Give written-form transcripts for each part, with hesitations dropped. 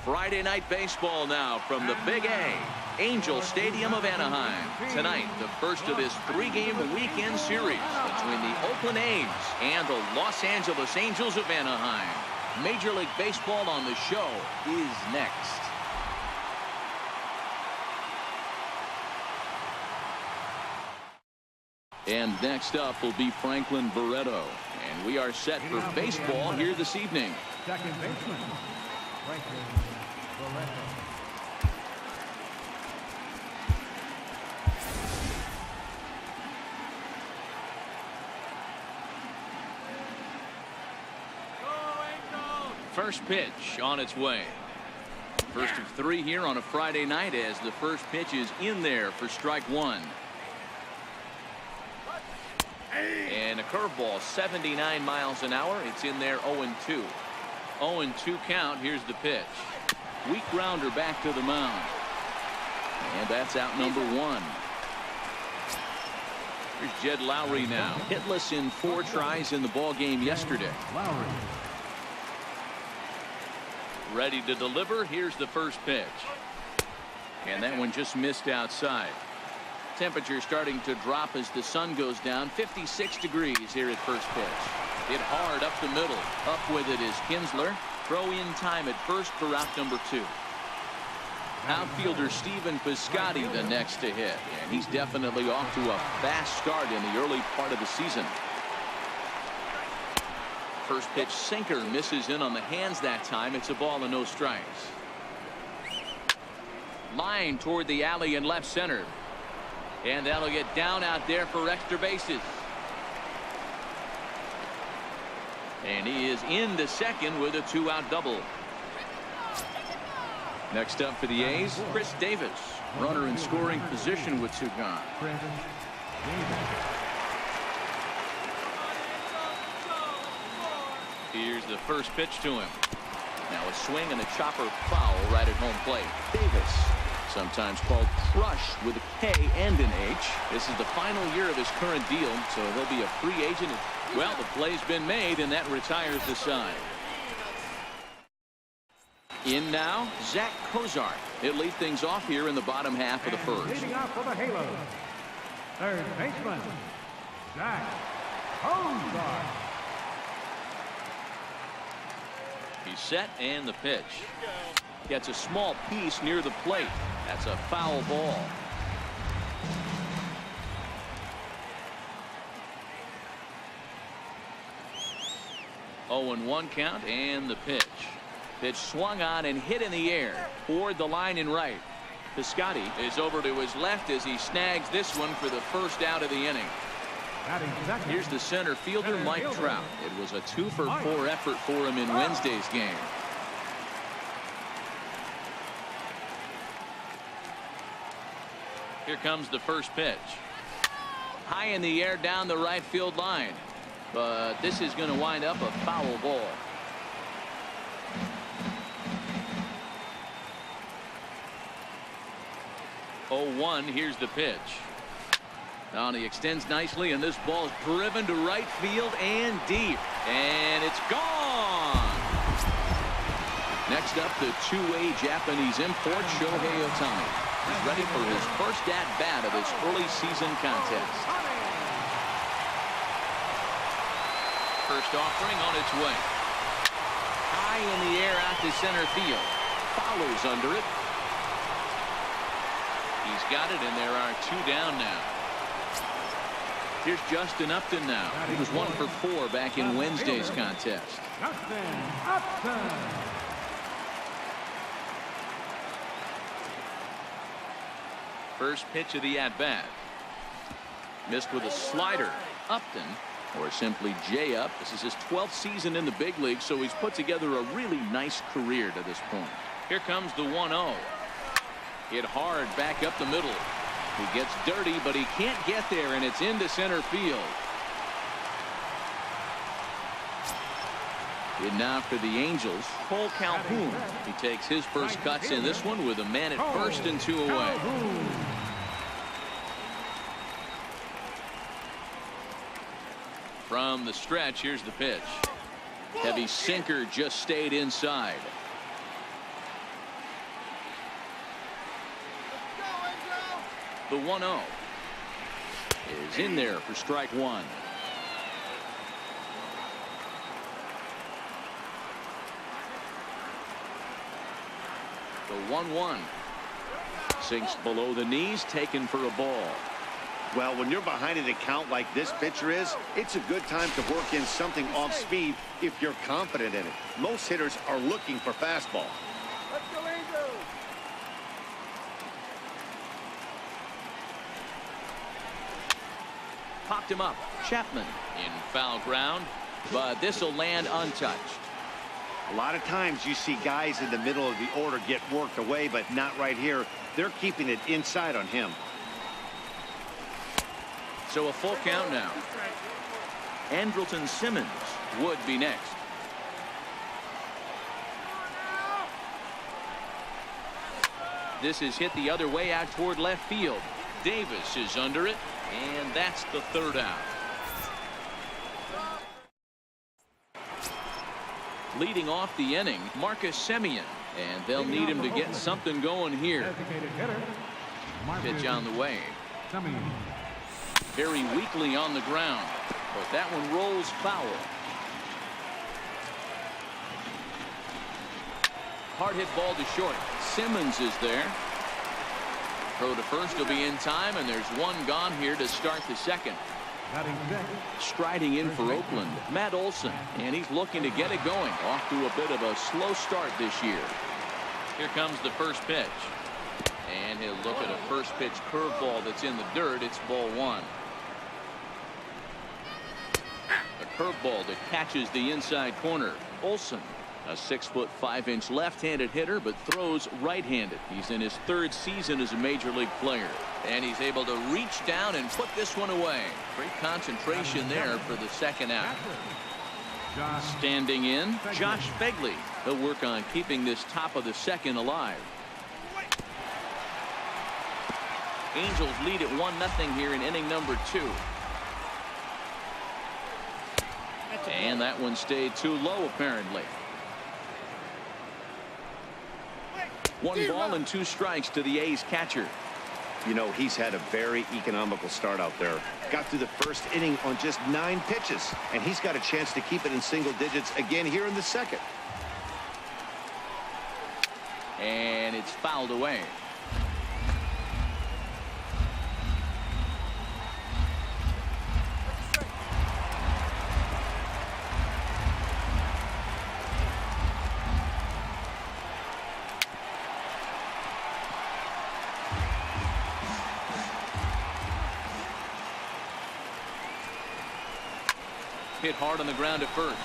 Friday night baseball now from the Big A, Angel Stadium of Anaheim. Tonight, the first of this three-game weekend series between the Oakland A's and the Los Angeles Angels of Anaheim. Major League Baseball on the show is next. And next up will be Franklin Barreto. And we are set for baseball here this evening. Second baseman, Franklin Barreto. First pitch on its way. First of three here on a Friday night as the first pitch is in there for strike one. And a curveball, 79 miles an hour. It's in there 0-2. 0-2 count. Here's the pitch. Weak grounder back to the mound. And that's out number one. Here's Jed Lowry now. Hitless in 4 tries in the ball game yesterday. Lowry. Ready to deliver. Here's the first pitch. And that one just missed outside. Temperature starting to drop as the sun goes down. 56 degrees here at first pitch. Hit hard up the middle. Up with it is Kinsler. Throw in time at first for out number 2. Outfielder Stephen Piscotty the next to hit. And he's definitely off to a fast start in the early part of the season. First pitch sinker misses in on the hands that time. It's a ball and no strikes. Line toward the alley in left center. And that'll get down out there for extra bases. And he is into second with a 2-out double. Next up for the A's, Chris Davis. Runner in scoring position with 2 gone. Here's the first pitch to him. Now a swing and a chopper foul right at home plate. Davis, sometimes called Crush with a K and an H. This is the final year of his current deal, so he'll be a free agent. Well, the play's been made, and that retires the side. In now, Zach Kozart. He'll lead things off here in the bottom half of the first. Leading off for the Halos, third baseman, Zach Kozart. He's set, and the pitch. Gets a small piece near the plate. That's a foul ball. Oh, and 1 count, and the pitch. Pitch swung on and hit in the air toward the line in right. Piscotty is over to his left as he snags this one for the first out of the inning. Here's the center fielder, Mike Trout. It was a 2-for-4 effort for him in Wednesday's game. Here comes the first pitch. High in the air down the right field line. But this is going to wind up a foul ball. Oh, 1. Here's the pitch. Now he extends nicely, and this ball is driven to right field and deep. And it's gone. Next up, the two-way Japanese import, Shohei Ohtani. He's ready for his first at-bat of this early season contest. First offering on its way. High in the air out to center field. Follows under it. He's got it, and there are 2 down now. Here's Justin Upton now. He was 1 for 4 back in Wednesday's contest. Upton. First pitch of the at-bat. Missed with a slider. Upton, or simply J-Up. This is his 12th season in the big league, so he's put together a really nice career to this point. Here comes the 1-0. Hit hard back up the middle. He gets dirty, but he can't get there, and it's into center field. And now for the Angels, Cole Calhoun. He takes his first cuts in this one with a man at first and 2 away. From the stretch, here's the pitch. Heavy sinker just stayed inside. The 1-0 is in there for strike one. The 1-1 sinks below the knees, taken for a ball. Well, when you're behind an account like this pitcher is, it's a good time to work in something off speed if you're confident in it. Most hitters are looking for fastball. Let's go, Angels! Popped him up. Chapman in foul ground, but this will land untouched. A lot of times you see guys in the middle of the order get worked away, but not right here. They're keeping it inside on him. So a full count now. Andrelton Simmons would be next. This is hit the other way out toward left field. Davis is under it, and that's the third out. Leading off the inning, Marcus Semien, and they'll need him to get something going here. Pitch on the way. Very weakly on the ground, but that one rolls foul. Hard hit ball to short. Simmons is there. Throw to first will be in time, and there's one gone here to start the second. Striding in for Oakland, Matt Olson, and he's looking to get it going. Off to a bit of a slow start this year. Here comes the first pitch. And he'll look at a first pitch curveball that's in the dirt. It's ball one. A curveball that catches the inside corner. Olson, a 6'5" left-handed hitter, but throws right-handed. He's in his third season as a major league player, and he's able to reach down and put this one away. Great concentration there for the second out. Standing in, Josh Begley. He'll work on keeping this top of the second alive. Angels lead at 1-0 here in inning number 2. And that one stayed too low, apparently. 1 ball and 2 strikes to the A's catcher. You know, he's had a very economical start out there. Got through the first inning on just 9 pitches, and he's got a chance to keep it in single digits again here in the second. And it's fouled away. Hit hard on the ground at first,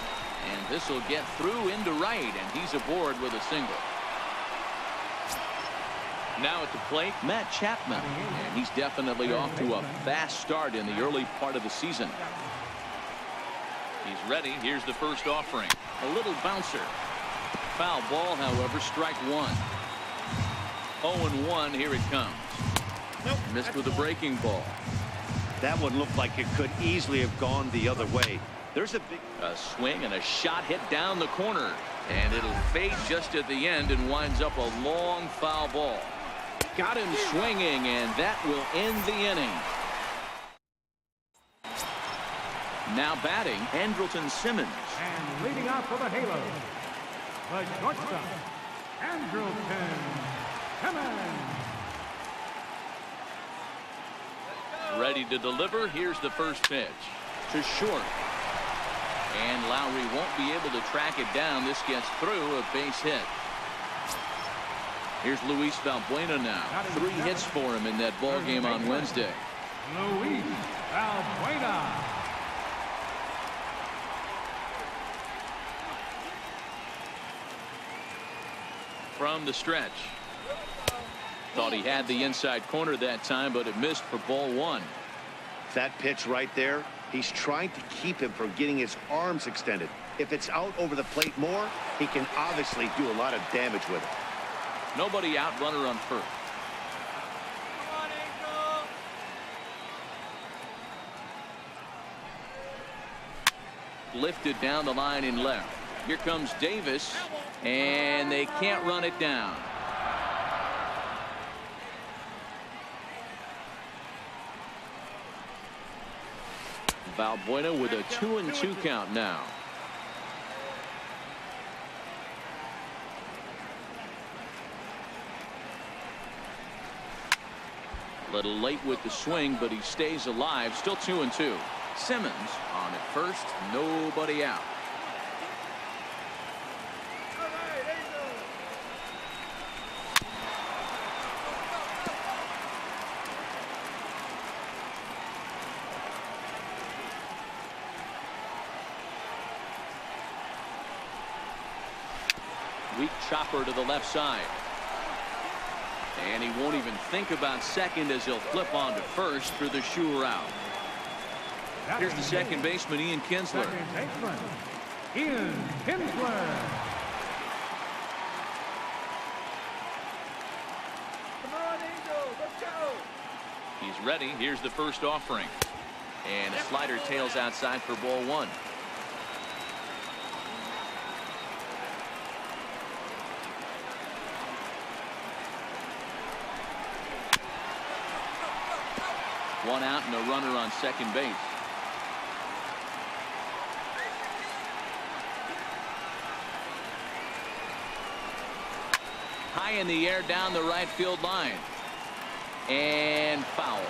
and this will get through into right, and he's aboard with a single. Now at the plate, Matt Chapman, and he's definitely off to a fast start in the early part of the season. He's ready. Here's the first offering. A little bouncer. Foul ball, however, strike one. 0-1, here it comes. Nope. Missed with a breaking ball. That one looked like it could easily have gone the other way. There's a swing and a shot hit down the corner, and it'll fade just at the end and winds up a long foul ball. Got him swinging, and that will end the inning. Now batting, Andrelton Simmons. And leading off for the Halos, the shortstop, Andrelton Simmons. Ready to deliver. Here's the first pitch. To short. And Lowry won't be able to track it down. This gets through, a base hit. Here's Luis Valbuena now. 3 hits for him in that ball game on Wednesday. Luis Valbuena. From the stretch. Thought he had the inside corner that time, but it missed for ball one. That pitch right there, he's trying to keep him from getting his arms extended. If it's out over the plate more, he can obviously do a lot of damage with it. Nobody out, runner on first. Lifted down the line in left. Here comes Davis, and they can't run it down. Valbuena with a 2-2 count now. A little late with the swing, but he stays alive. Still 2-2. Simmons on at first, nobody out. Weak chopper to the left side. And he won't even think about second as he'll flip on to first for the sure out. Here's the second baseman, Ian Kinsler. Second baseman, Ian Kinsler. Come on, Angel, let's go. He's ready. Here's the first offering. And a slider tails outside for ball one. One out and a runner on second base. High in the air down the right field line. And foul.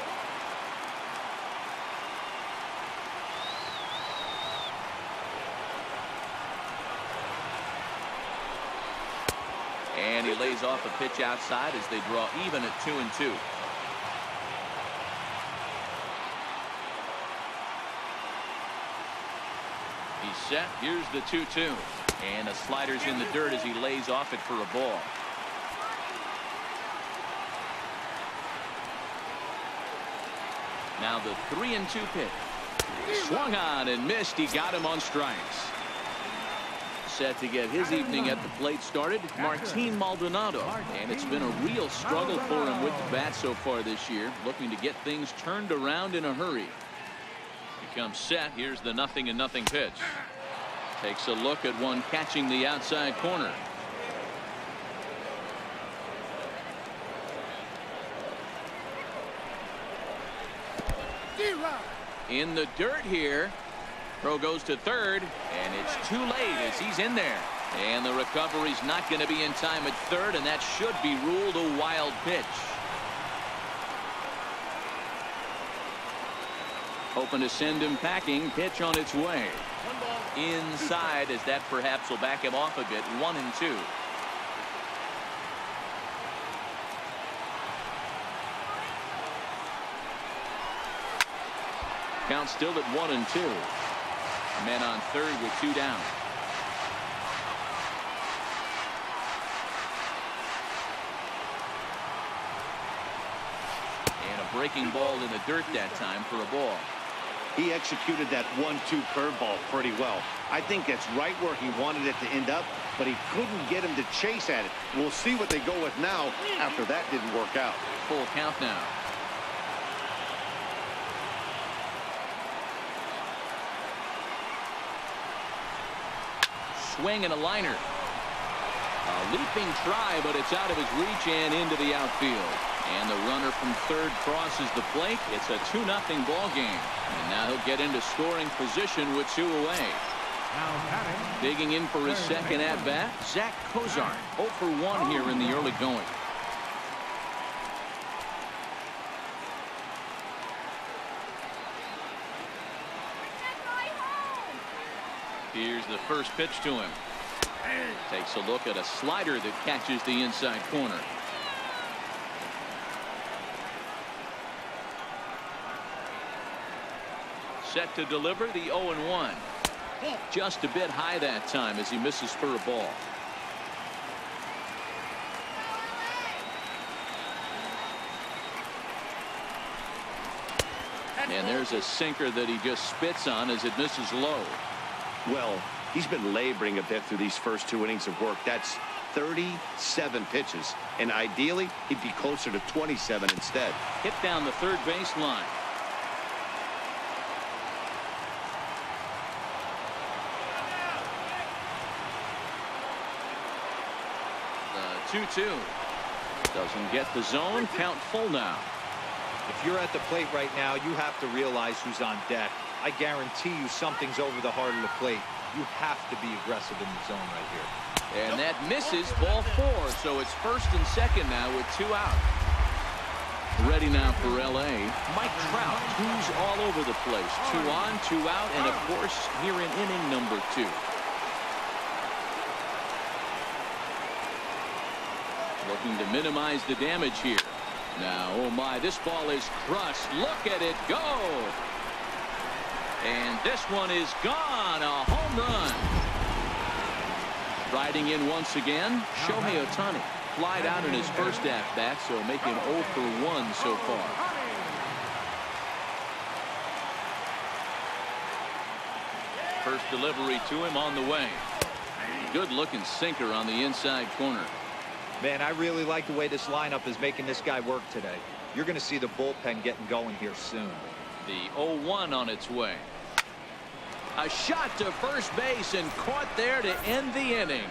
And he lays off a pitch outside as they draw even at 2-2. He's set. Here's the 2-2. And a slider's in the dirt as he lays off it for a ball. Now the 3-2 pitch. Swung on and missed. He got him on strikes. Set to get his evening at the plate started, Martin Maldonado. And it's been a real struggle for him with the bat so far this year, looking to get things turned around in a hurry. He comes set. Here's the 0-0 pitch. Takes a look at one catching the outside corner. In the dirt here. Throw goes to third, and it's too late as he's in there. And the recovery's not going to be in time at third, and that should be ruled a wild pitch. Hoping to send him packing. Pitch on its way. Inside as that perhaps will back him off a bit. 1-2. Count still at 1-2. Men on third with 2 down. And a breaking ball in the dirt that time for a ball. He executed that 1-2 curveball pretty well. I think that's right where he wanted it to end up, but he couldn't get him to chase at it. We'll see what they go with now after that didn't work out. Full count now. Swing and a liner. A leaping try, but it's out of his reach and into the outfield. And the runner from third crosses the plate. It's a 2-0 ball game. And now he'll get into scoring position with 2 away. Digging in for his second at-bat, Zach Cozart. 0 for 1 here in the early going. Here's the first pitch to him. Takes a look at a slider that catches the inside corner. Set to deliver the 0-1. Just a bit high that time as he misses for a ball. And there's a sinker that he just spits on as it misses low. Well, he's been laboring a bit through these first 2 innings of work. That's 37 pitches. And ideally, he'd be closer to 27 instead. Hit down the third base line. The 2-2. Doesn't get the zone. Count full now. If you're at the plate right now, you have to realize who's on deck. I guarantee you something's over the heart of the plate. You have to be aggressive in the zone right here. And that misses, ball 4. So it's first and second now with 2 out. Ready now for L.A. Mike Trout, who's all over the place. 2 on, 2 out, and of course, here in inning number 2. Looking to minimize the damage here. Now, oh my, this ball is crushed. Look at it go. And this one is gone. A home run. Riding in once again, Shohei Ohtani. Flied out in his first at-bat, so making 0 for 1 so far. First delivery to him on the way. Good-looking sinker on the inside corner. Man, I really like the way this lineup is making this guy work today. You're going to see the bullpen getting going here soon. The 0-1 on its way. A shot to first base and caught there to end the inning.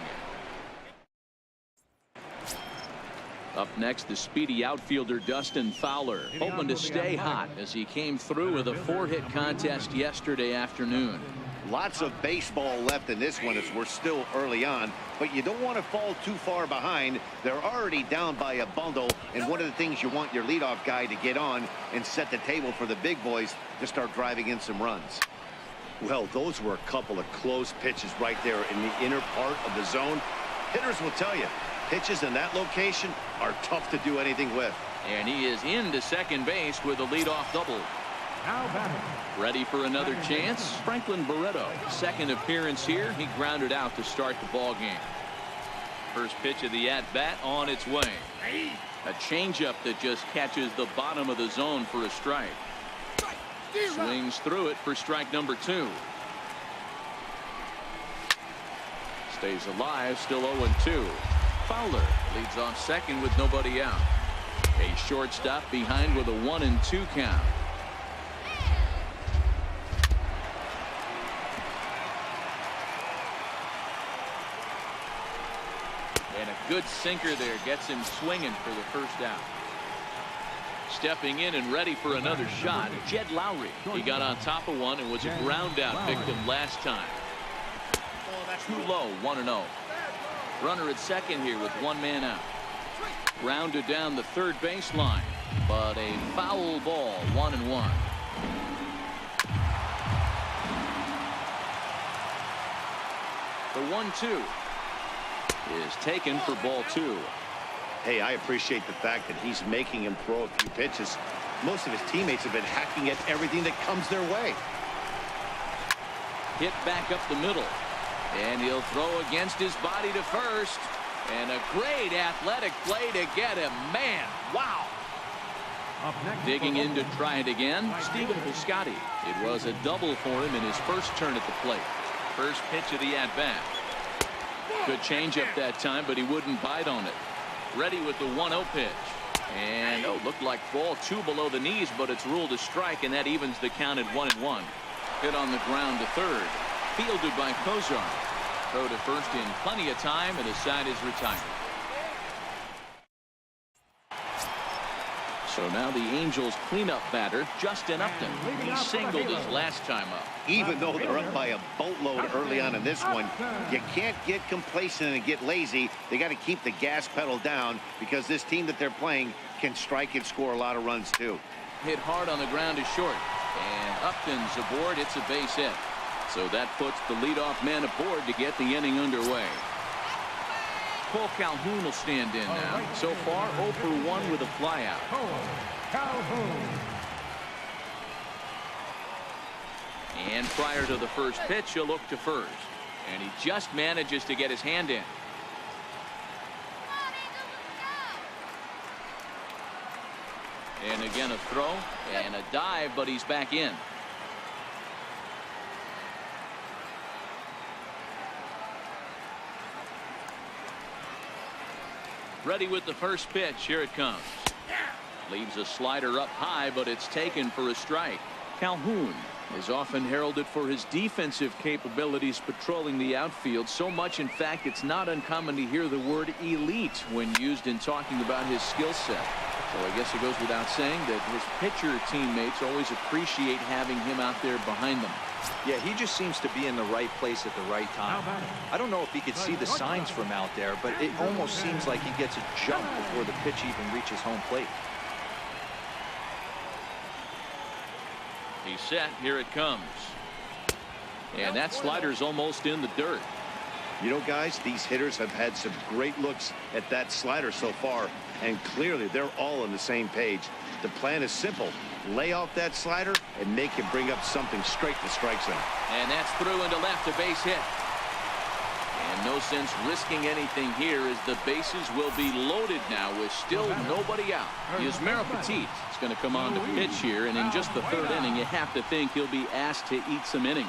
Up next, the speedy outfielder Dustin Fowler, hoping to stay hot as he came through with a 4-hit contest yesterday afternoon. Lots of baseball left in this one as we're still early on, but you don't want to fall too far behind. They're already down by a bundle, and one of the things you want your leadoff guy to get on and set the table for the big boys to start driving in some runs. Well, those were a couple of close pitches right there in the inner part of the zone. Hitters will tell you, pitches in that location are tough to do anything with. And he is into second base with a leadoff double. Ready for another chance? Franklin Barreto, second appearance here. He grounded out to start the ball game. First pitch of the at-bat on its way. A changeup that just catches the bottom of the zone for a strike. Swings through it for strike number 2. Stays alive, still 0-2. Fowler leads off second with nobody out. A shortstop behind with a 1-2 count. And a good sinker there gets him swinging for the first out. Stepping in and ready for another shot, Jed Lowry. He got on top of one and was a ground out victim last time. Too low, 1-0. Runner at second here with 1 man out. Grounded down the third baseline, but a foul ball, 1-1. The 1-2 is taken for ball 2. Hey, I appreciate the fact that he's making him throw a few pitches. Most of his teammates have been hacking at everything that comes their way. Hit back up the middle. And he'll throw against his body to first. And a great athletic play to get him. Man, wow. Digging in to try it again, Stephen Piscotty. It was a double for him in his first turn at the plate. First pitch of the at-bat. Good changeup that time, but he wouldn't bite on it. Ready with the 1-0 pitch. And, oh, looked like ball 2 below the knees, but it's ruled a strike, and that evens the count at 1-1. Hit on the ground to third. Fielded by Kozar. Throw to first in plenty of time, and the side is retired. So now the Angels cleanup batter, Justin Upton. He singled his last time up. Even though they're up by a boatload early on in this one, you can't get complacent and get lazy. They got to keep the gas pedal down because this team that they're playing can strike and score a lot of runs too. Hit hard on the ground is short. And Upton's aboard. It's a base hit. So that puts the leadoff man aboard to get the inning underway. Cole Calhoun will stand in now. So far, 0 for 1 with a flyout. And prior to the first pitch, he'll look to first. And he just manages to get his hand in. And again a throw and a dive, but he's back in. Ready with the first pitch. Here it comes. Leaves a slider up high, but it's taken for a strike. Calhoun is often heralded for his defensive capabilities patrolling the outfield. So much, in fact, it's not uncommon to hear the word elite when used in talking about his skill set. So I guess it goes without saying that his pitcher teammates always appreciate having him out there behind them. Yeah, he just seems to be in the right place at the right time. I don't know if he could see the signs from out there, but it almost seems like he gets a jump before the pitch even reaches home plate. He's set. Here it comes. And that slider's almost in the dirt. You know, guys, these hitters have had some great looks at that slider so far, and clearly they're all on the same page. The plan is simple. Lay off that slider and make him bring up something straight to strike zone. And that's through into left, a base hit. And no sense risking anything here as the bases will be loaded now with still nobody out. Yusmeiro Petit is going to come on to pitch here, and in just the third inning, you have to think he'll be asked to eat some innings.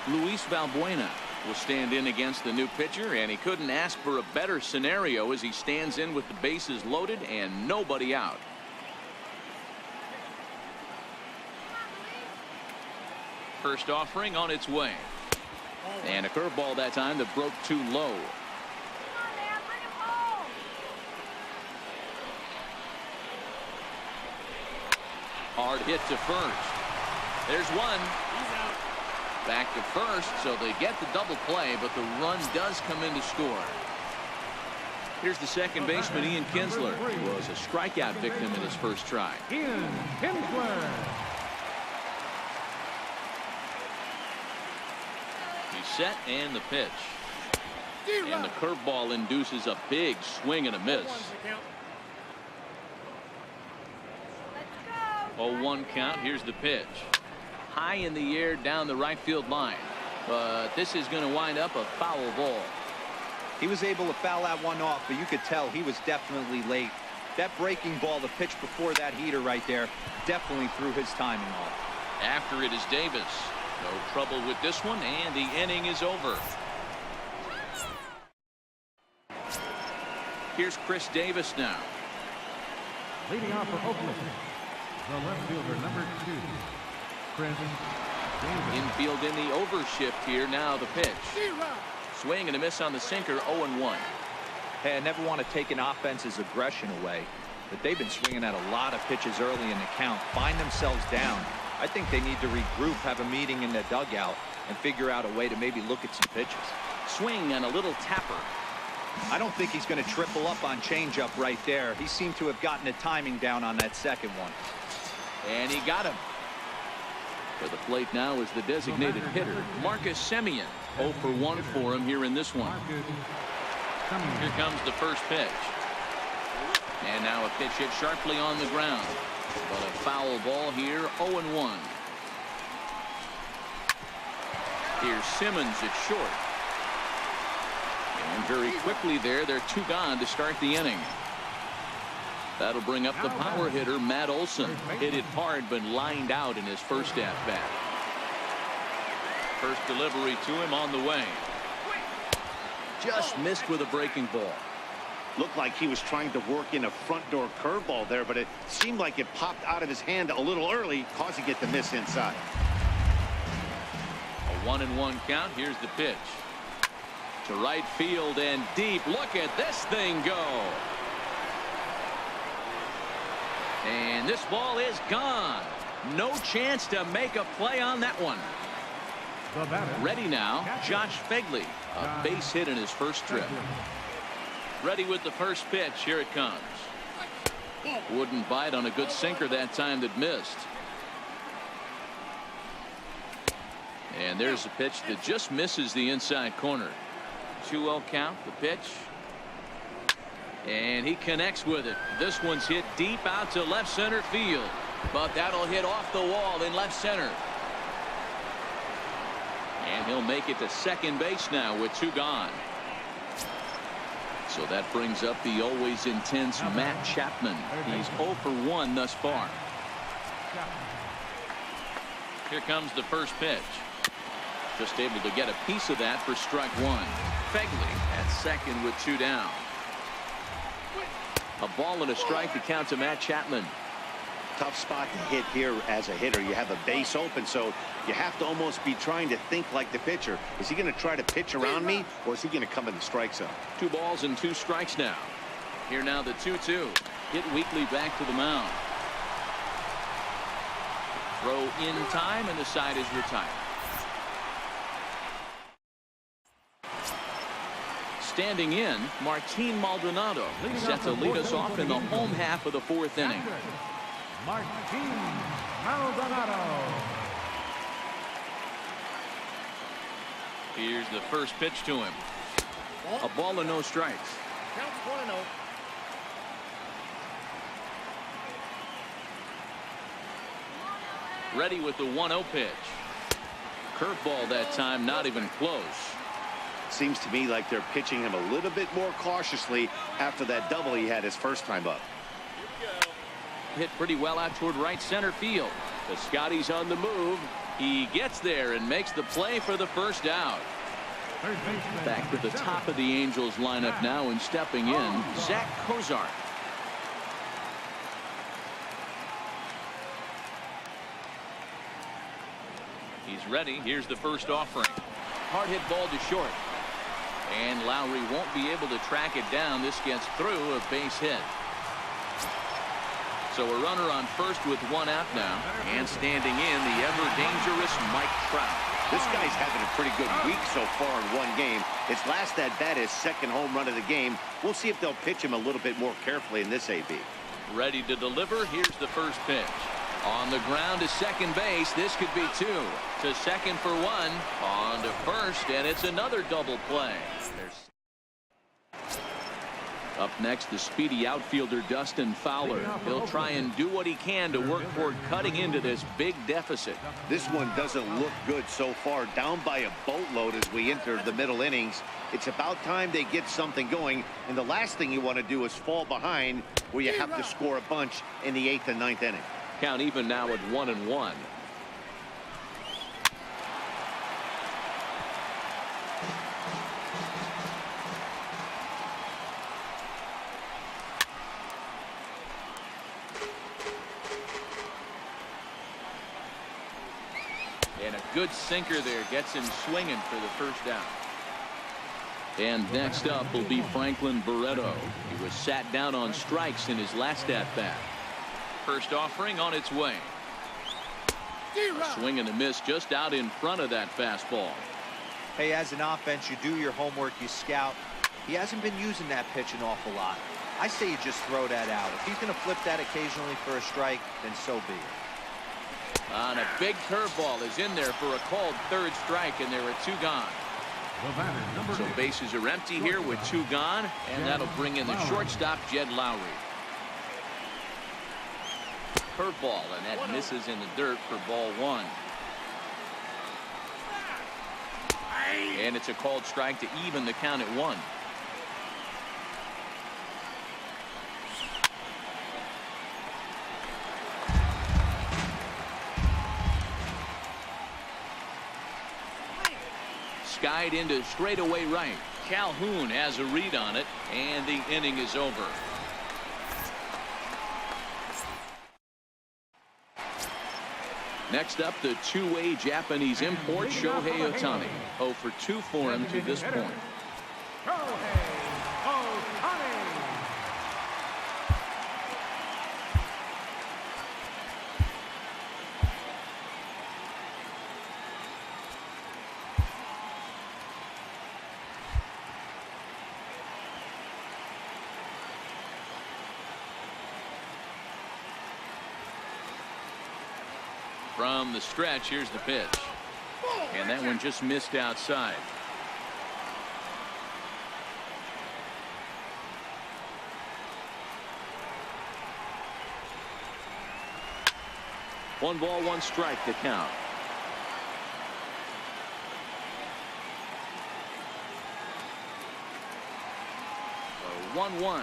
Luis Valbuena will stand in against the new pitcher, and he couldn't ask for a better scenario as he stands in with the bases loaded and nobody out. First offering on its way, and a curveball that time that broke too low. Hard hit to first. There's one. Back to first, so they get the double play, but the run does come in to score. Here's the second baseman, Ian Kinsler, who was a strikeout victim in his first try. Ian Kinsler. He's set, and the pitch. And the curveball induces a big swing and a miss. 0-1 count. Here's the pitch. High in the air down the right field line, but this is going to wind up a foul ball. He was able to foul that one off, but you could tell he was definitely late. That breaking ball, the pitch before that heater right there, definitely threw his timing off. After it is Davis. No trouble with this one, and the inning is over. Here's Chris Davis now. Leading off for Oakland, the left fielder, number 2. Infield in the overshift here. Now the pitch. Swing and a miss on the sinker. 0-1. Hey, I never want to take an offense's aggression away, but they've been swinging at a lot of pitches early in the count. Find themselves down. I think they need to regroup, have a meeting in the dugout, and figure out a way to maybe look at some pitches. Swing and a little tapper. I don't think he's going to triple up on changeup right there. He seemed to have gotten the timing down on that second one. And he got him. For the plate now is the designated hitter, Marcus Semien. 0 for 1 for him here in this one. Here comes the first pitch. And now a pitch hit sharply on the ground. But a foul ball here. 0-1. Here's Simmons at short. And very quickly there, they're 2 gone to start the inning. That'll bring up the power hitter, Matt Olson. Hit it hard, but lined out in his first at-bat. First delivery to him on the way. Just missed with a breaking ball. Looked like he was trying to work in a front door curveball there, but it seemed like it popped out of his hand a little early, causing it to miss inside. A 1-1 count. Here's the pitch. To right field and deep. Look at this thing go. And this ball is gone. No chance to make a play on that one. Ready now, Josh Phegley. A base hit in his first trip. Ready with the first pitch. Here it comes. Wouldn't bite on a good sinker that time that missed. And there's a pitch that just misses the inside corner. 2-0 count. The pitch. And he connects with it. This one's hit deep out to left center field. But that'll hit off the wall in left center. And he'll make it to second base now with 2 gone. So that brings up the always intense Matt Chapman. He's 0 for 1 thus far. Here comes the first pitch. Just able to get a piece of that for strike 1. Phegley at second with 2 down. A ball and a strike to count to Matt Chapman. Tough spot to hit here as a hitter. You have a base open, so you have to almost be trying to think like the pitcher. Is he going to try to pitch around me, or is he going to come in the strike zone? 2 balls and 2 strikes now. Here now the 2-2. Hit weakly back to the mound. Throw in time, and the side is retired. Standing in, Martin Maldonado set to lead us off in the home half of the 4th inning. Martin Maldonado. Here's the first pitch to him. A ball and no strikes. Counts 1-0. Ready with the 1-0 pitch. Curveball that time, not even close. Seems to me like they're pitching him a little bit more cautiously after that double he had his first time up. Hit pretty well out toward right center field. The Scotty's on the move. He gets there and makes the play for the first out. Back to the top of the Angels lineup now, and stepping in, Zach Kozart. He's ready. Here's the first offering. Hard hit ball to short. And Lowry won't be able to track it down. This gets through, a base hit. So a runner on first with 1 out now. And standing in, the ever-dangerous Mike Trout. This guy's having a pretty good week so far in 1 game. His last at-bat is 2nd home run of the game. We'll see if they'll pitch him a little bit more carefully in this AB. Ready to deliver. Here's the first pitch. On the ground to second base. This could be 2. To second for 1. On to first, and it's another double play. Up next, the speedy outfielder Dustin Fowler. He'll try and do what he can to work toward cutting into this big deficit. This one doesn't look good so far. Down by a boatload as we enter the middle innings. It's about time they get something going, and the last thing you want to do is fall behind where you have to score a bunch in the 8th and 9th inning. Count even now at 1-1. And a good sinker there gets him swinging for the first down. And next up will be Franklin Barreto. He was sat down on strikes in his last at-bat. First offering on its way. A swing and a miss just out in front of that fastball. Hey, as an offense, you do your homework, you scout. He hasn't been using that pitch an awful lot. I say you just throw that out. If he's going to flip that occasionally for a strike, then so be it. And a big curveball is in there for a called 3rd strike, and there are 2 gone. So bases are empty here with 2 gone, and that'll bring in the shortstop, Jed Lowry. Curveball, and that misses in the dirt for ball 1. And it's a called strike to even the count at 1. Skied into straightaway right. Calhoun has a read on it, and the inning is over. Next up, the 2-way Japanese import, Shohei Ohtani. 0 for 2 for him to this point. Shohei Ohtani. From the stretch, here's the pitch. And that one just missed outside. One ball, 1 strike to count. So 1-1.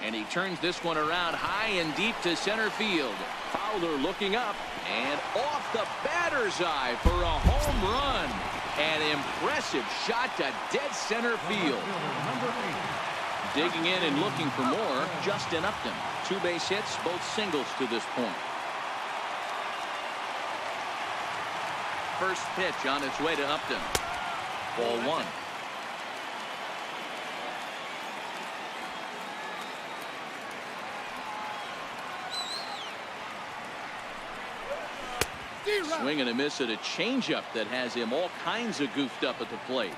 And he turns this one around high and deep to center field. Fowler looking up and off the batter's eye for a home run. An impressive shot to dead center field. Digging in and looking for more, Justin Upton. 2 base hits, both singles to this point. First pitch on its way to Upton. Ball 1. Swing and a miss at a changeup that has him all kinds of goofed up at the plate.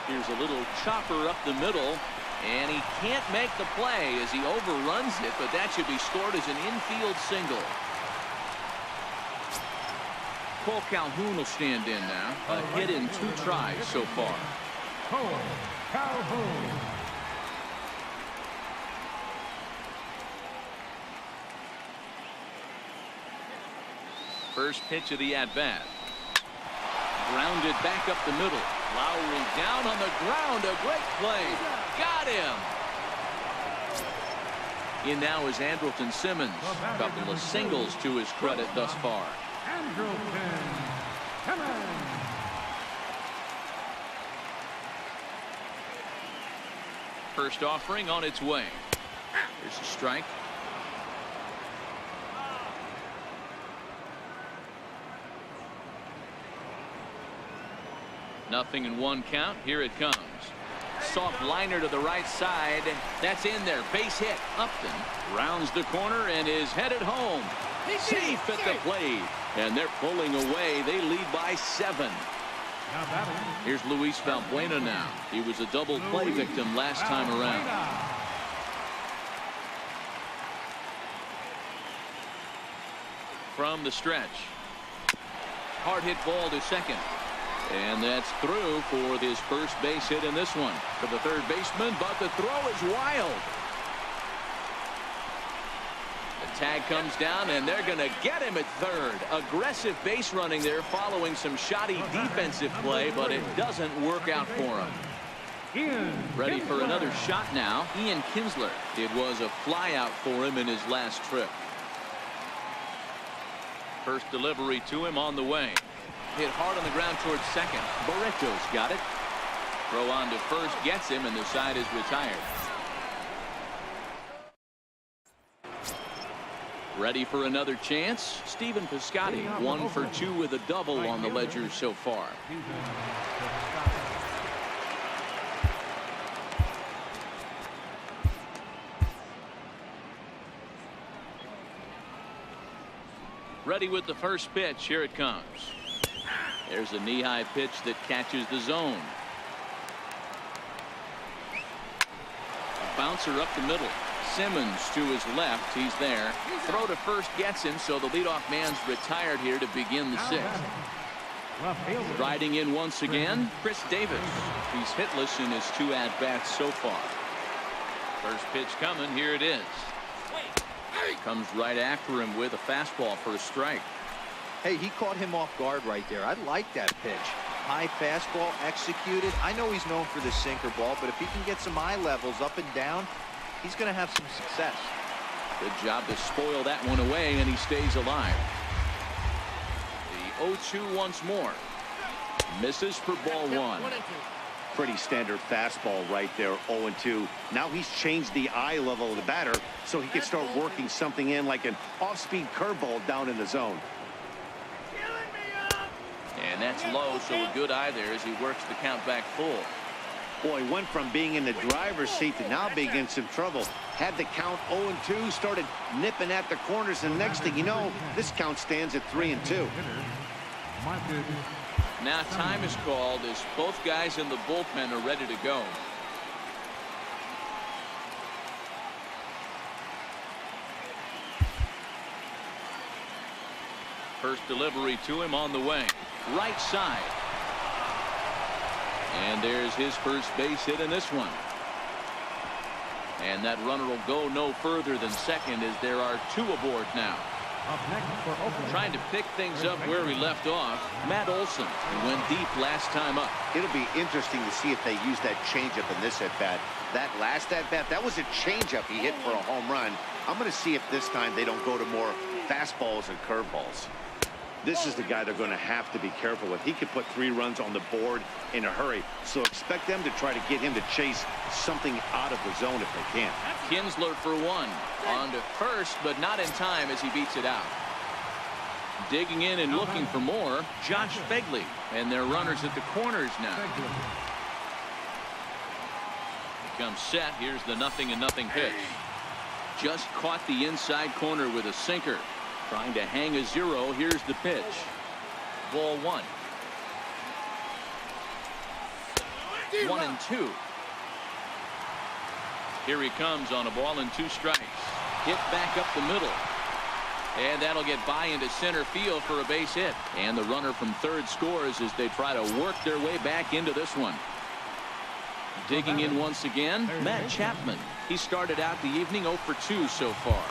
Here's a little chopper up the middle, and he can't make the play as he overruns it, but that should be scored as an infield single. Cole Calhoun will stand in now. A hit in 2 tries so far. Cole Calhoun. First pitch of the at-bat. Grounded back up the middle. Lowry down on the ground. A great play. Got him. In now is Andrelton Simmons. A couple of singles to his credit thus far. Andrelton Simmons. First offering on its way. Here's a strike. Nothing in 1 count. Here it comes. Soft liner to the right side. That's in there. Base hit. Upton rounds the corner and is headed home. Safe at the plate. And they're pulling away. They lead by 7. Here's Luis Valbuena now. He was a double play victim last time around. From the stretch. Hard hit ball to second. And that's through for this first base hit in this one for the third baseman, but the throw is wild. The tag comes down, and they're going to get him at third. Aggressive base running there following some shoddy defensive play, but it doesn't work out for him. Ready for another shot now. Ian Kinsler. It was a fly out for him in his last trip. First delivery to him on the way. Hit hard on the ground towards second. Barreto's got it. Throw on to first gets him, and the side is retired. Ready for another chance. Stephen Piscotty 1 for 2 with a double on the ledger so far. Ready with the first pitch. Here it comes. There's a knee-high pitch that catches the zone. A bouncer up the middle. Simmons to his left. He's there. Throw to first gets him, so the leadoff man's retired here to begin the 6th. Riding in once again, Chris Davis. He's hitless in his 2 at-bats so far. First pitch coming. Here it is. Comes right after him with a fastball for a strike. Hey, he caught him off guard right there. I like that pitch. High fastball executed. I know he's known for the sinker ball, but if he can get some eye levels up and down, he's going to have some success. Good job to spoil that one away, and he stays alive. The 0-2 once more. Misses for ball 1. Pretty standard fastball right there, 0-2. Now he's changed the eye level of the batter so he can start working something in like an off-speed curveball down in the zone. And that's low, so a good eye there as he works the count back full. Boy, went from being in the driver's seat to now being in some trouble. Had the count 0-2, started nipping at the corners, and next thing you know, this count stands at 3-2. Now time is called as both guys in the bullpen are ready to go. First delivery to him on the way. Right side. And there's his first base hit in this one. And that runner will go no further than second as there are 2 aboard now. Trying to pick things up where we left off, Matt Olson. He went deep last time up. It'll be interesting to see if they use that changeup in this at-bat. That last at-bat, that was a changeup he hit for a home run. I'm going to see if this time they don't go to more fastballs and curveballs. This is the guy they're going to have to be careful with. He could put 3 runs on the board in a hurry. So expect them to try to get him to chase something out of the zone if they can. Kinsler for 1. On to first, but not in time as he beats it out. Digging in and looking for more, Josh Begley. And their runners at the corners now. Comes set. Here's the 0-0 pitch. Just caught the inside corner with a sinker. Trying to hang a 0. Here's the pitch. Ball 1. 1-2. Here he comes on a ball and 2 strikes. Hit back up the middle. And that'll get by into center field for a base hit. And the runner from third scores as they try to work their way back into this one. Digging in once again, Matt Chapman. He started out the evening 0 for 2 so far.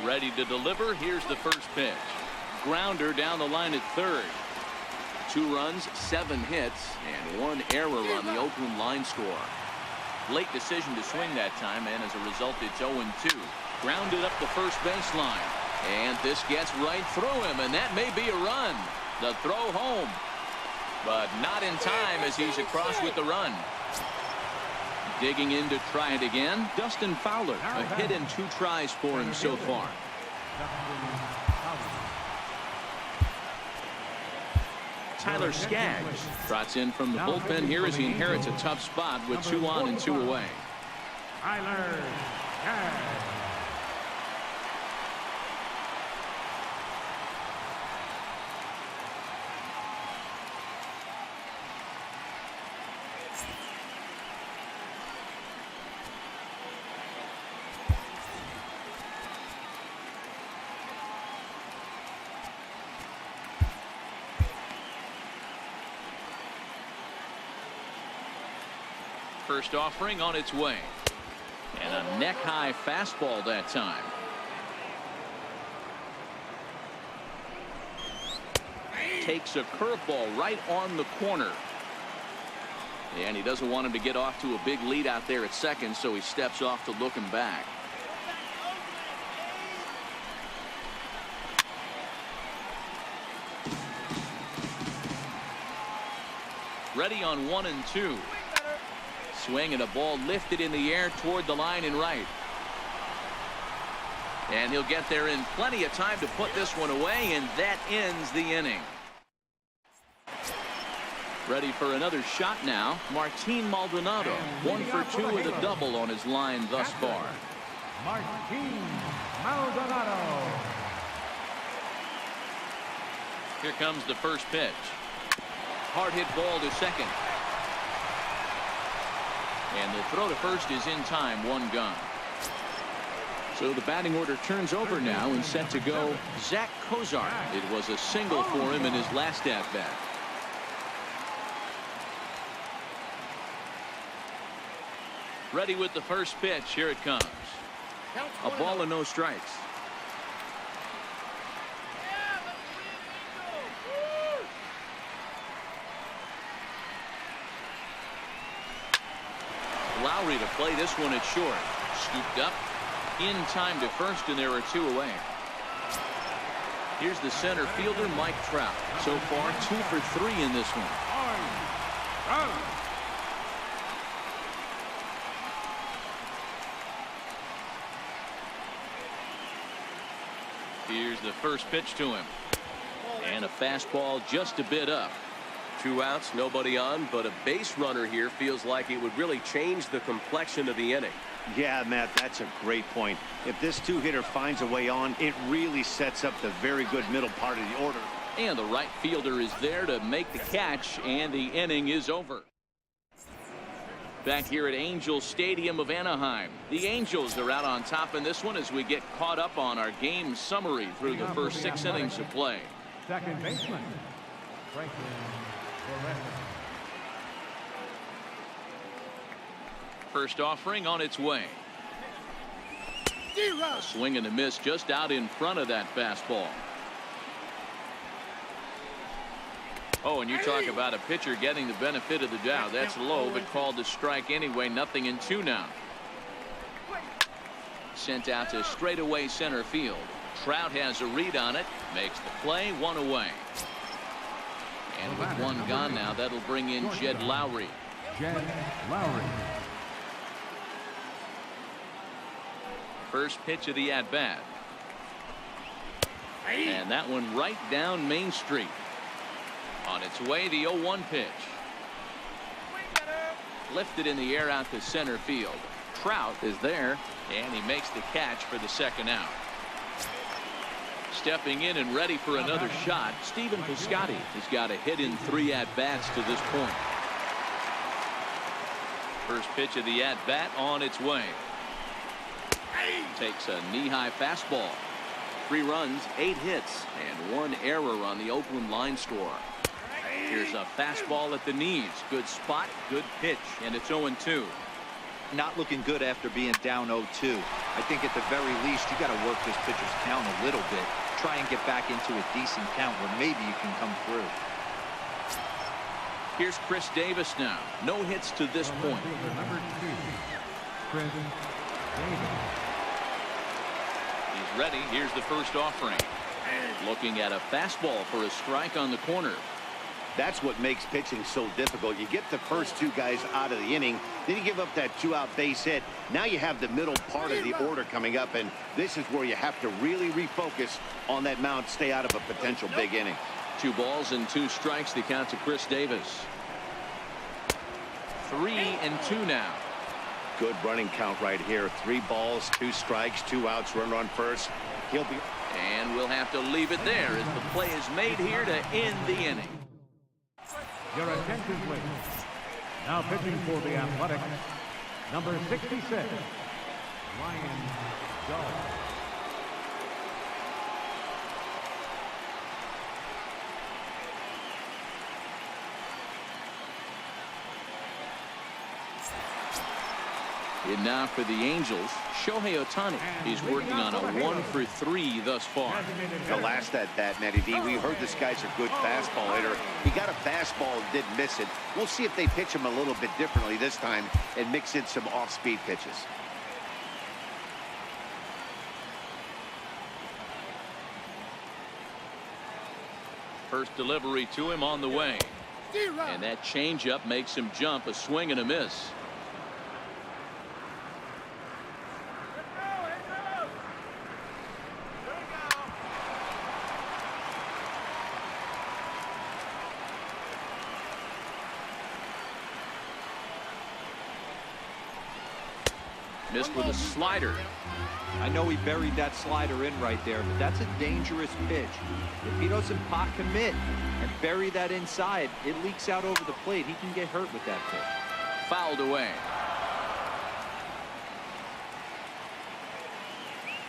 Ready to deliver. Here's the first pitch. Grounder down the line at third. 2 runs, 7 hits, and 1 error on the Oakland line score. Late decision to swing that time, and as a result, it's 0-2. Grounded up the first baseline. And this gets right through him, and that may be a run. The throw home. But not in time as he's across with the run. Digging in to try it again, Dustin Fowler. A hit and 2 tries for him so far. Tyler Skaggs trots in from the bullpen here as he inherits a tough spot with 2 on and 2 away. Tyler Skaggs. First offering on its way. And a neck-high fastball that time. Takes a curveball right on the corner. And he doesn't want him to get off to a big lead out there at second, so he steps off to look him back. Ready on 1 and 2. Swing and a ball lifted in the air toward the line and right. And he'll get there in plenty of time to put this one away, and that ends the inning. Ready for another shot now, Martin Maldonado. 1 for 2 with a double on his line thus far. Martin Maldonado. Here comes the first pitch. Hard hit ball to second. And the throw to first is in time, 1 gone. So the batting order turns over now and set to go Zach Kozar. It was a single for him in his last at-bat. Ready with the first pitch. Here it comes. A ball and no strikes. Lowry to play this one at short. Scooped up in time to first, and there are 2 away. Here's the center fielder, Mike Trout. So far 2 for 3 in this one. Here's the first pitch to him. And a fastball just a bit up. 2 outs, nobody on, but a base runner here feels like it would really change the complexion of the inning. Yeah, Matt, that's a great point. If this 2-hitter finds a way on, it really sets up the very good middle part of the order. And the right fielder is there to make the catch, and the inning is over. Back here at Angels Stadium of Anaheim, the Angels are out on top in this one as we get caught up on our game summary through the first 6 innings of play. Second baseman, Franklin. First offering on its way. A swing and a miss just out in front of that fastball. Oh, and you talk about a pitcher getting the benefit of the doubt. That's low, but called a strike anyway. 0-2 now. Sent out to straightaway center field. Trout has a read on it. Makes the play, 1 away. And with 1 gone now, that'll bring in Jed Lowry. Jed Lowry. First pitch of the at-bat. And that one right down Main Street. On its way, the 0-1 pitch. Lifted in the air out to center field. Trout is there, and he makes the catch for the second out. Stepping in and ready for another shot, Stephen Piscotty has got a hit in 3 at-bats to this point. First pitch of the at-bat on its way. Takes a knee-high fastball. 3 runs, 8 hits, and 1 error on the Oakland line score. Here's a fastball at the knees. Good spot, good pitch, and it's 0-2. Not looking good after being down 0-2. I think at the very least you got to work this pitcher's count a little bit. Try and get back into a decent count where maybe you can come through. Here's Chris Davis now. No hits to this point. Number 2, Chris Davis. He's ready. Here's the first offering. Looking at a fastball for a strike on the corner. That's what makes pitching so difficult. You get the first 2 guys out of the inning, then you give up that 2-out base hit. Now you have the middle part of the order coming up, and this is where you have to really refocus on that mound, stay out of a potential big inning. 2 balls and 2 strikes, the count to Chris Davis. 3-2 now. Good running count right here. 3 balls, 2 strikes, 2 outs, runner on first. He'll be. And we'll have to leave it there as the play is made here to end the inning. Your attention, please. Now pitching for the Athletics, number 66, Ryan Dawes. And now for the Angels, Shohei Ohtani. He's working on a 1-for-3 thus far. The last at-bat, Matty D, we heard this guy's a good fastball hitter. He got a fastball and didn't miss it. We'll see if they pitch him a little bit differently this time and mix in some off-speed pitches. First delivery to him on the way. And that changeup makes him jump, a swing and a miss. Missed with a slider. I know he buried that slider in right there, but that's a dangerous pitch. If he doesn't pot commit and bury that inside, it leaks out over the plate. He can get hurt with that pitch. Fouled away.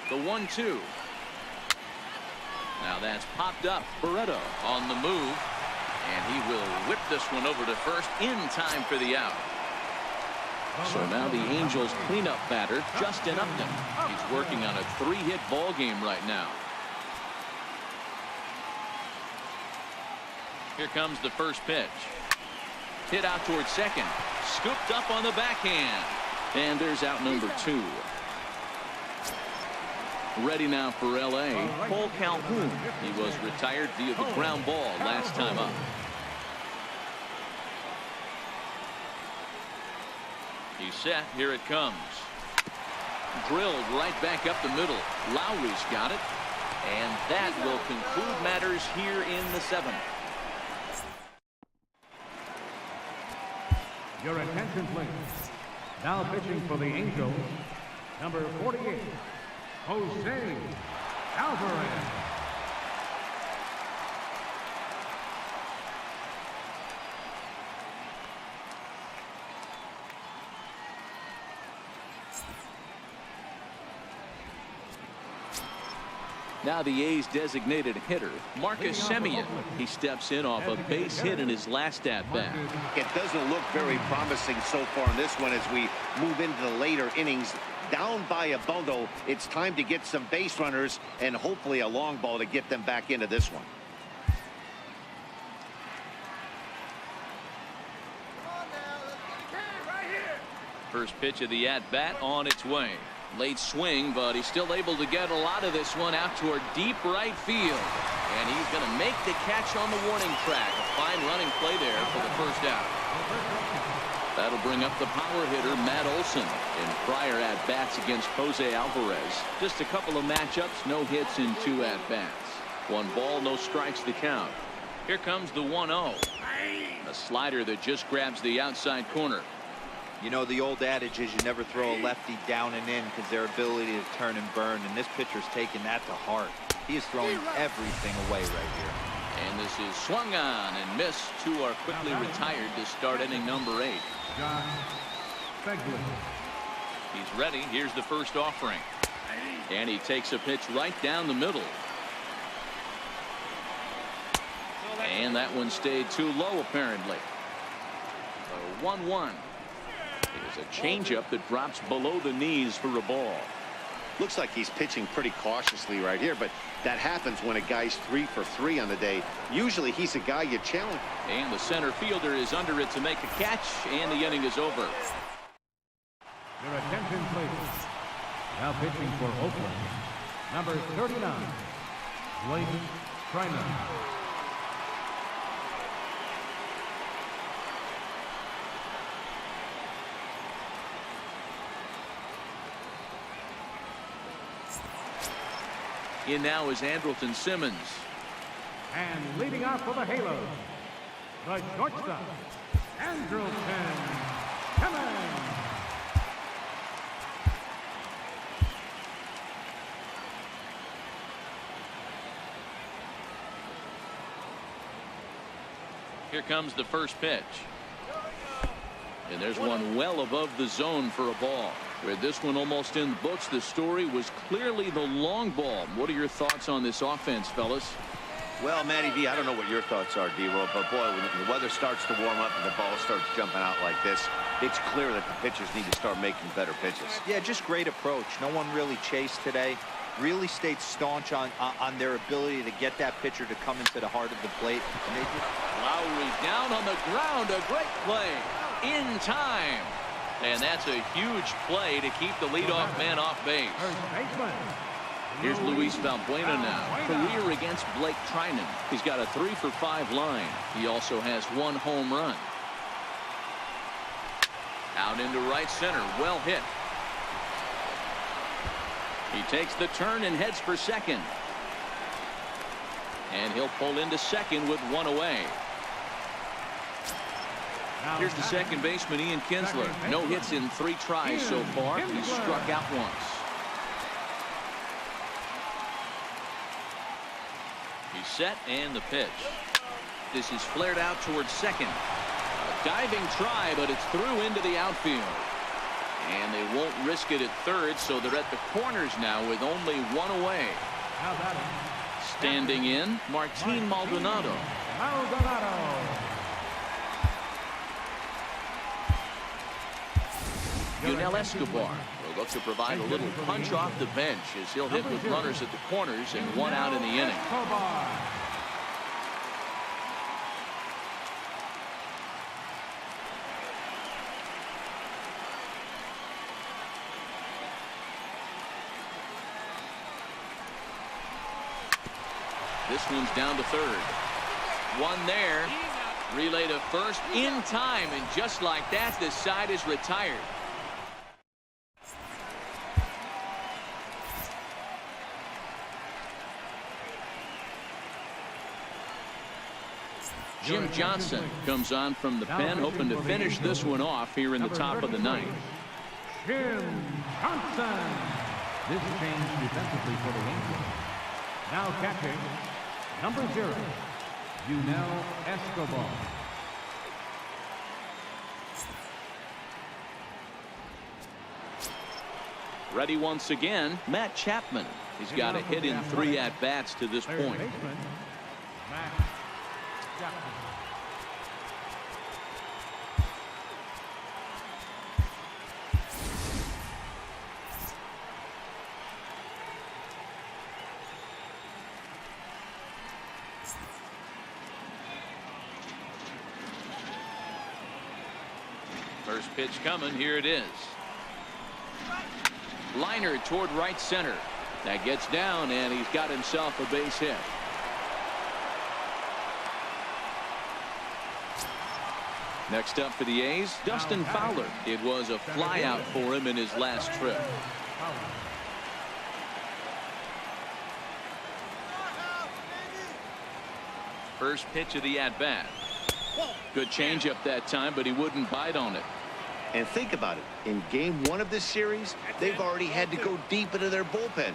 The 1-2. Now that's popped up. Barreto on the move, and he will whip this one over to first in time for the out. So now the Angels cleanup batter, Justin Upton. He's working on a 3-hit ball game right now. Here comes the first pitch. Hit out towards second. Scooped up on the backhand. And there's out number 2. Ready now for L.A., Paul Calhoun. He was retired via the ground ball last time up. He's set. Here it comes. Drilled right back up the middle. Lowry's got it. And that will conclude matters here in the 7th. Your attention, please. Now pitching for the Angels, number 48, Jose Alvarez. Now the A's designated hitter, Marcus Semien. He steps in off a base hit in his last at-bat. It doesn't look very promising so far in this one as we move into the later innings. Down by a bundle, it's time to get some base runners and hopefully a long ball to get them back into this one. First pitch of the at-bat on its way. Late swing, but he's still able to get a lot of this one out toward deep right field. And he's going to make the catch on the warning track. A fine running play there for the first out. That'll bring up the power hitter, Matt Olson. In prior at-bats against Jose Alvarez. Just a couple of matchups, no hits in 2 at-bats. 1 ball, no strikes to count. Here comes the 1-0. A slider that just grabs the outside corner. You know, the old adage is you never throw a lefty down and in because their ability to turn and burn, and this pitcher's taking that to heart. He is throwing everything away right here. And this is swung on and missed. 2 are quickly retired to start inning number 8. He's ready. Here's the first offering. And he takes a pitch right down the middle. And that one stayed too low, apparently. 1-1. There's a changeup that drops below the knees for a ball. Looks like he's pitching pretty cautiously right here, but that happens when a guy's 3 for 3 on the day. Usually he's a guy you challenge. And the center fielder is under it to make a catch, and the inning is over. Your attention, please. Now pitching for Oakland, number 39, Blake Trinan. In now is Andrelton Simmons. And leading off for the Halos, the shortstop, Andrelton Simmons. Here comes the first pitch. And there's one well above the zone for a ball. With this one almost in the books, the story was clearly the long ball. What are your thoughts on this offense, fellas? Well, Matty V, I don't know what your thoughts are, D-Roll, but boy, when the weather starts to warm up and the ball starts jumping out like this, it's clear that the pitchers need to start making better pitches. Yeah, just great approach. No one really chased today. Really stayed staunch on their ability to get that pitcher to come into the heart of the plate. And they just... Lowry down on the ground. A great play in time. And that's a huge play to keep the leadoff man off base. Here's Luis Valbuena now. Career against Blake Trinan. He's got a 3 for 5 line. He also has 1 home run. Out into right center. Well hit. He takes the turn and heads for second. And he'll pull into second with 1 away. Here's the second baseman, Ian Kinsler. No hits in 3 tries so far. He's struck out once. He's set and the pitch. This is flared out towards second. A diving try, but it's through into the outfield. And they won't risk it at third, so they're at the corners now with only 1 away. Standing in, Martin Maldonado. Yunel Escobar will look to provide a little punch off the bench as he'll hit with runners at the corners and 1 out in the inning. This one's down to third. 1 there. Relay to first in time, and just like that, this side is retired. Jim Johnson comes on from the pen, hoping to finish this one off here in the top of the 9th. Jim Johnson. This change defensively for the Angels. Now catching, number 0, Yunel Escobar. Ready once again, Matt Chapman. He's got a hit in 3 at-bats to this point. First pitch coming. Here it is. Liner toward right center. That gets down, and he's got himself a base hit. Next up for the A's, Dustin Fowler. It was a flyout for him in his last trip. First pitch of the at-bat. Good changeup that time, but he wouldn't bite on it. And think about it. In game 1 of this series, they've already had to go deep into their bullpen.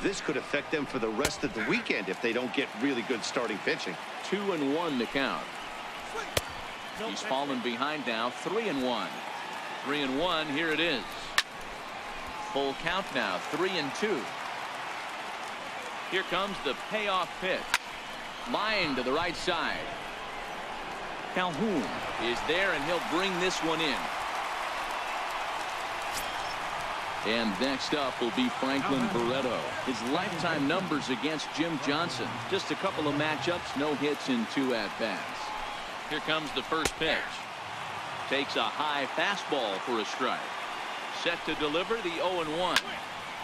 This could affect them for the rest of the weekend if they don't get really good starting pitching. 2-1 the count. He's fallen behind now. 3-1. 3-1. Here it is. Full count now. 3-2. Here comes the payoff pitch. Line to the right side. Calhoun is there, and he'll bring this one in. And next up will be Franklin Barreto. His lifetime numbers against Jim Johnson. Just a couple of matchups, no hits in 2 at-bats. Here comes the first pitch. Takes a high fastball for a strike. Set to deliver the 0-1.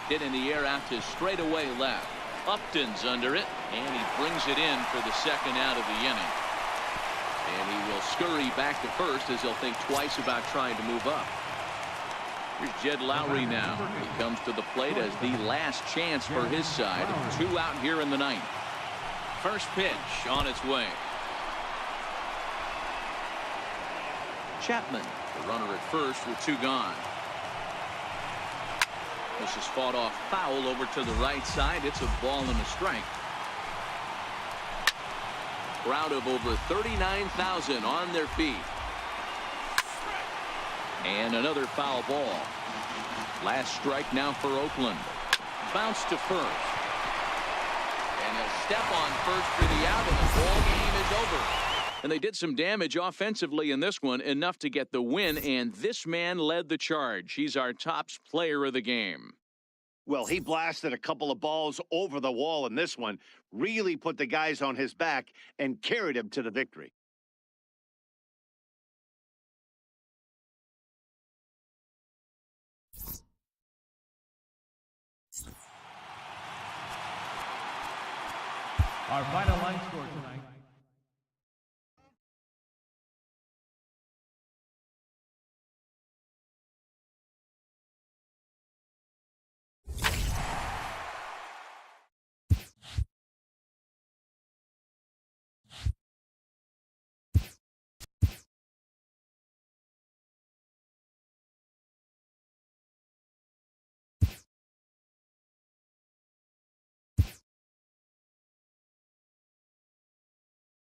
Hit in the air out to straightaway left. Upton's under it, and he brings it in for the second out of the inning. And he will scurry back to first as he'll think twice about trying to move up. Here's Jed Lowry now. He comes to the plate as the last chance for his side. 2 out here in the 9th. First pitch on its way. Chapman, the runner at first with 2 gone. This is fought off foul over to the right side. It's a ball and a strike. Crowd of over 39,000 on their feet. And another foul ball. Last strike now for Oakland. Bounce to first. And he'll step on first for the out, and the ball game is over. And they did some damage offensively in this one, enough to get the win, and this man led the charge. He's our top player of the game. Well, he blasted a couple of balls over the wall in this one, really put the guys on his back and carried him to the victory. Our final line score tonight.